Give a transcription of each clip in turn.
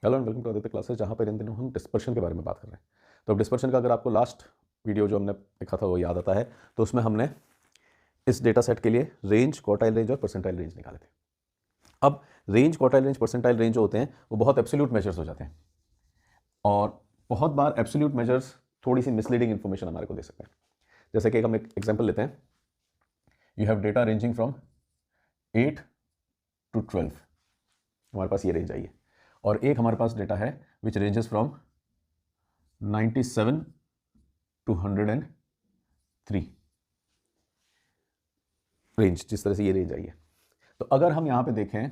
Hello and welcome to Aditya classes, जहाँ पर इन दिनों हम डिस्पर्शन के बारे में बात कर रहे हैं। तो अब डिस्पर्शन का अगर आपको लास्ट वीडियो जो हमने देखा था वो याद आता है, तो उसमें हमने इस डेटा सेट के लिए रेंज, क्वार्टाइल रेंज और परसेंटाइल रेंज निकाले थे। अब range, quartile range, percentile range जो होते हैं वो बहुत एब्सोल्यूट मेजर्स हो जाते हैं, और बहुत बार एब्सोल्यूट मेजर्स थोड़ी सी मिसलीडिंग इन्फॉर्मेशन हमारे को दे सकते हैं। जैसे कि हम एक एग्जाम्पल लेते हैं, you have data ranging from 8 to 12, हमारे पास ये रेंज आई है। और एक हमारे पास डेटा है विच रेंजेस फ्रॉम 97 to 103 रेंज, जिस तरह से ये रेंज आई है। तो अगर हम यहाँ पे देखें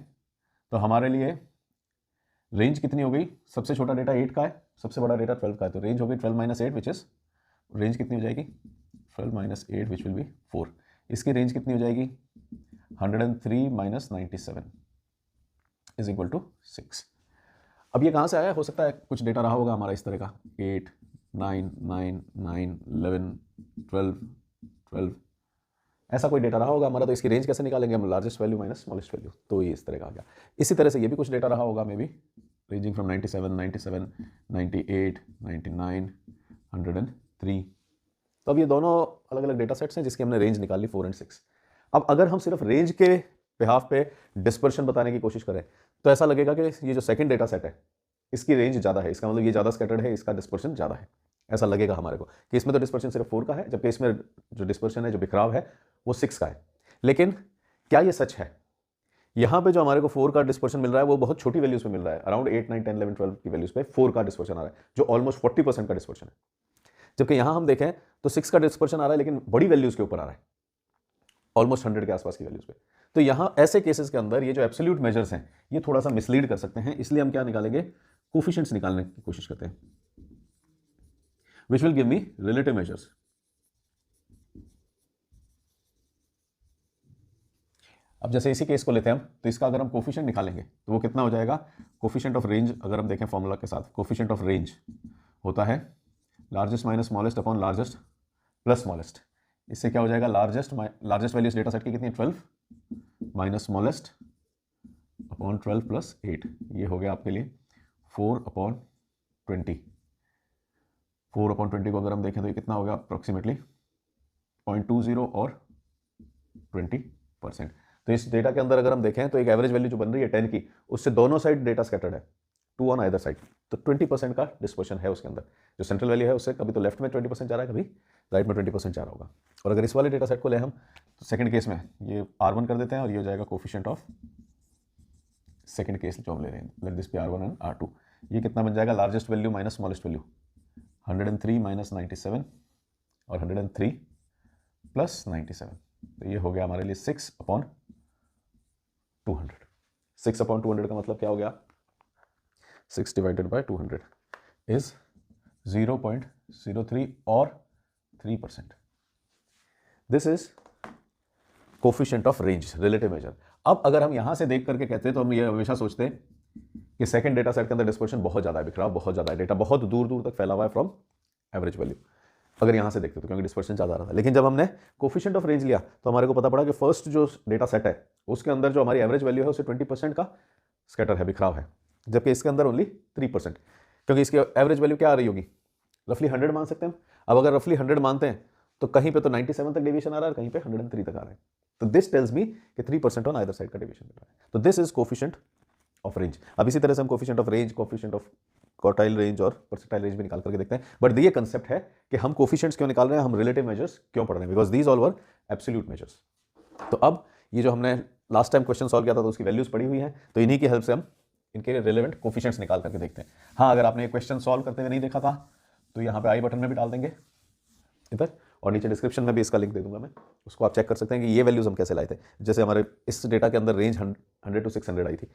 तो हमारे लिए रेंज कितनी हो गई? सबसे छोटा डेटा 8 का है, सबसे बड़ा डेटा 12 का है, तो रेंज हो गई 12 - 8 विच इज, रेंज कितनी हो जाएगी? 12 - 8 विच विल बी 4। इसकी रेंज कितनी हो जाएगी? 103 - 97 इज इक्वल टू 6। अब ये कहाँ से आया? हो सकता है कुछ डेटा रहा होगा हमारा इस तरह का, 8, 9, 9, 9, 11, 12, 12, ऐसा कोई डेटा रहा होगा हमारा। तो इसकी रेंज कैसे निकालेंगे हम? Largest value minus smallest value, तो ये इस तरह का आ गया। इसी तरह से ये भी कुछ डेटा रहा होगा, मे बी रेंजिंग फ्रॉम 97, 97, 98, 99, 103। तो अब ये दोनों अलग अलग डेटा सेट्स हैं जिसकी हमने रेंज निकाली 4 और 6। अब अगर हम सिर्फ रेंज के बिहाफ पे डिस्पर्शन बताने की कोशिश करें तो ऐसा लगेगा कि ये जो सेकंड डेटा सेट है इसकी रेंज ज़्यादा है, इसका मतलब ये ज़्यादा स्कैटर्ड है, इसका डिस्पर्शन ज़्यादा है। ऐसा लगेगा हमारे को कि इसमें तो डिस्पर्शन सिर्फ 4 का है, जबकि इसमें जो डिस्पर्शन है, जो बिखराव है, वो 6 का है। लेकिन क्या ये सच है? यहाँ पे जो हमारे को 4 का डिस्पर्शन मिल रहा है वो बहुत छोटी वैल्यूज पे मिल रहा है, अराउंड 8, 9, 10, 11, 12 की वैल्यूज पे 4 का डिस्पर्शन आ रहा है, जो ऑलमोस्ट 40% का डिस्पर्शन है। जबकि यहाँ हम देखें तो 6 का डिस्पर्शन आ रहा है, लेकिन बड़ी वैल्यूज के ऊपर आ रहा है, ऑलमोस्ट 100 के आसपास की वैल्यूज पे। तो यहाँ ऐसे केसेस के अंदर ये जो एब्सोल्यूट मेजर्स हैं ये थोड़ा सा मिसलीड कर सकते हैं, इसलिए हम क्या निकालेंगे? कोफिशिएंट्स निकालने की कोशिश करते हैं, which will give me relative measures. अब जैसे इसी केस को लेते हैं हम, तो इसका अगर हम कोफिशिएंट निकालेंगे तो वो कितना हो जाएगा? कोफिशिएंट ऑफ रेंज अगर हम देखें फॉर्मूला के साथ, कोफिशिएंट ऑफ रेंज होता है largest minus smallest upon largest plus smallest. इससे क्या हो जाएगा? लार्जेस्ट वैल्यू इस डेटा सेट की कितनी है? 12 माइनस स्मॉलेस्ट अपॉन 12 प्लस 8, ये हो गया आपके लिए 4/20। 4/20 को अगर हम देखें तो ये कितना होगा? अप्रोक्सीमेटली 0.20 और 20%। तो इस डेटा के अंदर अगर हम देखें तो एक एवरेज वैल्यू जो बन रही है 10 की, उससे दोनों साइड डेटा स्कैटर्ड है, 2 ऑन आइदर साइड। तो 20% का डिस्पर्शन है उसके अंदर। जो सेंट्रल वैल्यू है उससे कभी तो लेफ्ट में 20% जा रहा है, कभी राइट में 20% जा रहा होगा। और अगर इस वाले डेटा सेट को ले हम तो सेकंड केस में ये R1 कर देते हैं और ये हो जाएगा कोफिशिएंट ऑफ सेकंड केस जो हम ले रहे हैं, let this B R1 and R2। ये कितना बन जाएगा? Largest value minus smallest value, 103 - 97 और 103 प्लस 97। तो ये हो गया हमारे लिए 6/200। 6/200 का मतलब क्या हो गया? 6 डिवाइडेड बाय 200 इज 0.03 और 3%। This is coefficient of range, relative major. अब अगर हम यहां से देख करके कहते हैं तो हम ये हमेशा सोचते हैं कि सेकंड डेटा सेट के अंदर डिस्पर्शन बहुत ज़्यादा है, बिखराव बहुत ज़्यादा है, डेटा बहुत दूर दूर तक फैला हुआ है फ्रॉम एवरेज वैल्यू, अगर यहाँ से देखते तो, क्योंकि डिस्पर्शन ज़्यादा आ रहा था। लेकिन जब हमने कोफिशिएंट ऑफ रेंज लिया तो हमारे को पता पड़ा कि फर्स्ट जो डेटा सेट है उसके अंदर जो हमारी एवरेज वैल्यू है उससे 20% का स्कैटर है, बिखराव है, जबकि इसके अंदर ओनली 3%, क्योंकि इसकी एवरेज वैल्यू क्या आ रही होगी? रफली 100 मान सकते हैं हम। अब अगर रफली 100 मानते हैं तो कहीं पे तो 97 तक डेविएशन आ रहा है, कहीं पे 103 तक आ रहा है। तो दिस टेल्स मी कि 3% ऑन आइदर साइड का डेविएशन मिल रहा है। तो this is coefficient of range. अब इसी तरह से हम coefficient of range, coefficient of quartile range और परसेंटाइल रेंज भी निकाल करके देखते हैं। बट ये कंसेप्ट है कि हम कोफिशिएंट्स क्यों निकाल रहे हैं, हम रिलेटिव मेजर्स क्यों पढ़ रहे हैं, because these all were absolute measures. तो अब ये जो हमने लास्ट टाइम क्वेश्चन सॉल्व किया था तो उसकी वैल्यूज पड़ी हुई हैं, तो इन्हीं की हेल्प से हम इनके रिलेवेंट कोफिशिएंट्स निकाल करके देखते हैं। हाँ, अगर आपने ये क्वेश्चन सॉल्व करते हुए नहीं देखा था तो यहाँ पे आई बटन में भी डाल देंगे इधर, और नीचे डिस्क्रिप्शन में भी इसका लिंक दे दूंगा मैं, उसको आप चेक कर सकते हैं कि ये वैल्यूज हम कैसे लाए थे। जैसे हमारे इस डेटा के अंदर रेंज 100 to 600 आई थी,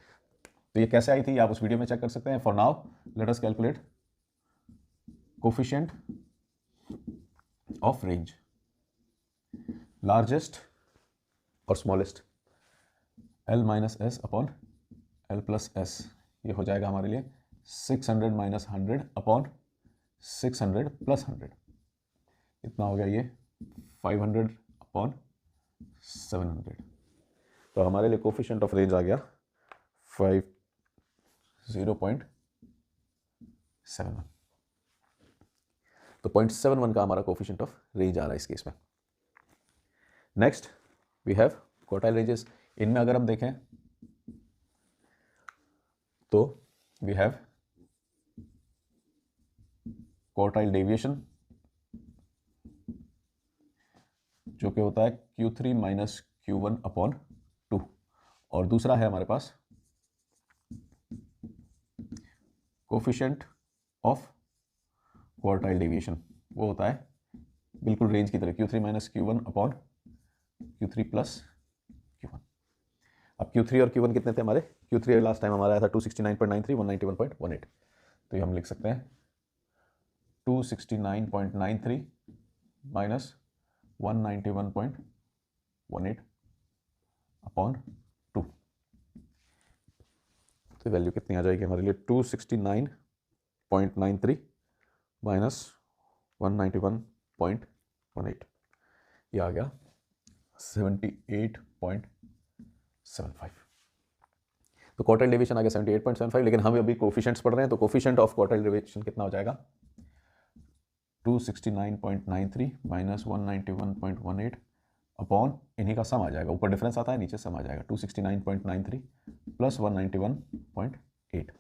तो ये कैसे आई थी आप उस वीडियो में चेक कर सकते हैं। For now let us calculate coefficient of range, largest और smallest, L - S upon L + S, ये हो जाएगा हमारे लिए 600 - 100 अपॉन 600 + 100, इतना हो गया ये 500 अपॉन 700। तो हमारे लिए कोफिशिएंट ऑफ रेंज आ गया 0.5 0.71। तो 0.71 का हमारा कोफिशिएंट ऑफ रेंज आ रहा है इस केस में। Next we have quartile ranges. इनमें अगर हम देखें तो वी हैव क्वार्टाइल डेविएशन जो कि होता है Q3 माइनस Q1 अपॉन 2, और दूसरा है हमारे पास कोफिशिएंट ऑफ क्वार्टाइल डेविएशन, वो होता है बिल्कुल रेंज की तरह Q3 minus Q1 upon Q3 plus Q1। अब Q3 और Q1 कितने थे हमारे? Q3 लास्ट टाइम हमारा आया था 269.93, 191.18, तो ये हम लिख सकते हैं 269.93 माइनस 191.18 अपॉन 2, तो वैल्यू कितनी आ जाएगी हमारे लिए? 269.93 माइनस 191.18, ये आ गया 78.75। तो क्वार्टाइल डेविएशन आ गया 78.75, लेकिन हम अभी कोफिशिएंट्स पढ़ रहे हैं, तो कोफिशिएंट ऑफ क्वार्टाइल डेविएशन कितना हो जाएगा? 269.93 माइनस 191.18 अपॉन इन्हीं का सम आ जाएगा, ऊपर डिफरेंस आता है, नीचे सम आ जाएगा 269.93 प्लस 191.8,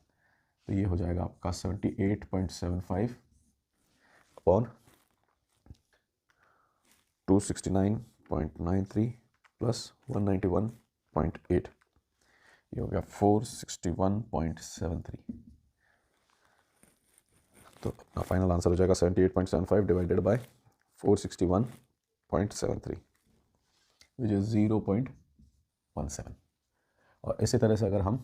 तो ये हो जाएगा आपका 78.75 अपॉन 269.93 प्लस 191.8, ये हो गया 461.73। तो अपना फाइनल आंसर हो जाएगा 78.75 डिवाइडेड बाय 461.73 विच इज 0.17। और इसी तरह से अगर हम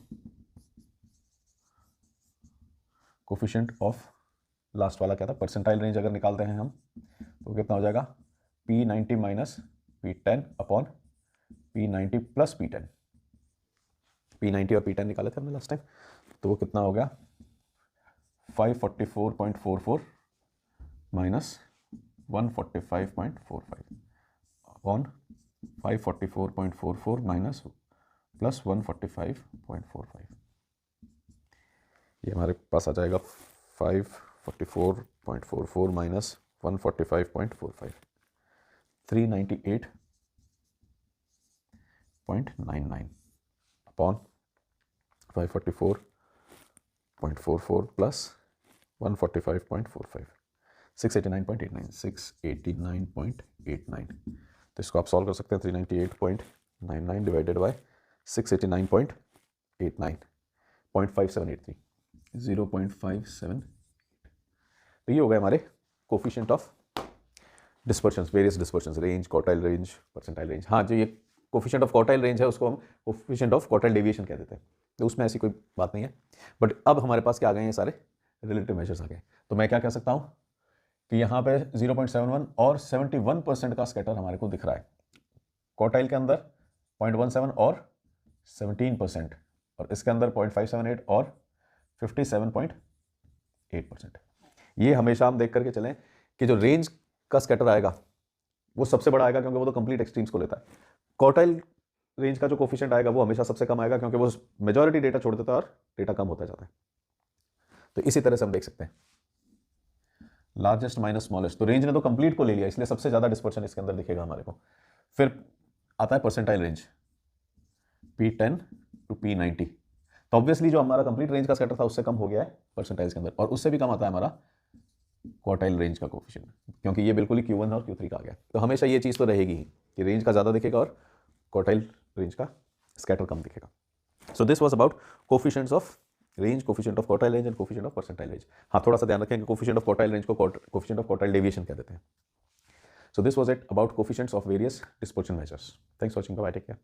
कोफिशिएंट ऑफ लास्ट वाला क्या था, परसेंटाइल रेंज अगर निकालते हैं हम, तो कितना हो जाएगा? P90 minus P10 upon P90 plus P10। P90 और P10 निकाले थे हमने लास्ट टाइम, तो वो कितना हो गया? 544.44 माइनस 145.45 अपॉन 544.44 माइनस प्लस 145.45, ये हमारे पास आ जाएगा 544.44 माइनस 145.45, 398.99 अपॉन 544.44 प्लस 145.45, 689.89। तो इसको आप सॉल्व कर सकते हैं। 398.99 डिवाइडेड बाय 689.89, 0.5783, 0.57, तो ये हो गए हमारे coefficient of dispersions, various dispersions, range, quartile range, percentile range. हाँ, जो ये कोफिशिएंट ऑफ क्वार्टाइल रेंज है उसको हम कोफिशिएंट ऑफ क्वार्टाइल डेविएशन कह देते हैं, तो उसमें ऐसी कोई बात नहीं है। बट अब हमारे पास क्या आ गए हैं? सारे रिलेटिव मेजर्स आ गए। तो मैं क्या कह सकता हूँ कि यहाँ पे 0.71 और 71% का स्कैटर हमारे को दिख रहा है। क्वार्टाइल के अंदर 0.17 और 17%, और इसके अंदर 0.578 और 57.8%। ये हमेशा हम देख करके चलें कि जो रेंज का स्कैटर आएगा वो सबसे बड़ा आएगा, क्योंकि वो तो कंप्लीट एक्सट्रीम्स को लेता है। क्वार्टाइल रेंज का जो कोफिशिएंट आएगा वो हमेशा सबसे कम आएगा, क्योंकि वो मेजॉरिटी डेटा छोड़ देता है और डेटा कम होता जाता है। तो इसी तरह से हम देख सकते हैं लार्जेस्ट माइनस स्मॉलेस्ट, तो रेंज ने तो कंप्लीट को ले लिया, इसलिए सबसे ज्यादा डिस्पर्शन इसके अंदर दिखेगा हमारे को। फिर आता है percentile range P10 to P90, तो ऑब्वियसली जो हमारा कंप्लीट रेंज का स्कैटर था उससे कम हो गया है परसेंटाइल्स के अंदर, और उससे भी कम आता है हमारा क्वार्टाइल रेंज का कोफिशिएंट, क्योंकि ये बिल्कुल ही Q1 और Q3 का आ गया। तो हमेशा ये चीज़ तो रहेगी ही कि रेंज का ज़्यादा दिखेगा और क्वार्टाइल रेंज का स्कैटर कम दिखेगा। So this was about coefficients of range, coefficient of quartile range and coefficient of percentile range. हाँ, थोड़ा सा ध्यान रखें कि कोफिशिएंट ऑफ क्वार्टाइल रेंज को कोफिशिएंट ऑफ क्वार्टाइल डेविएशन कह देते हैं। So this was it about coefficients of various dispersion measures. Thanks for watching, bye, take care.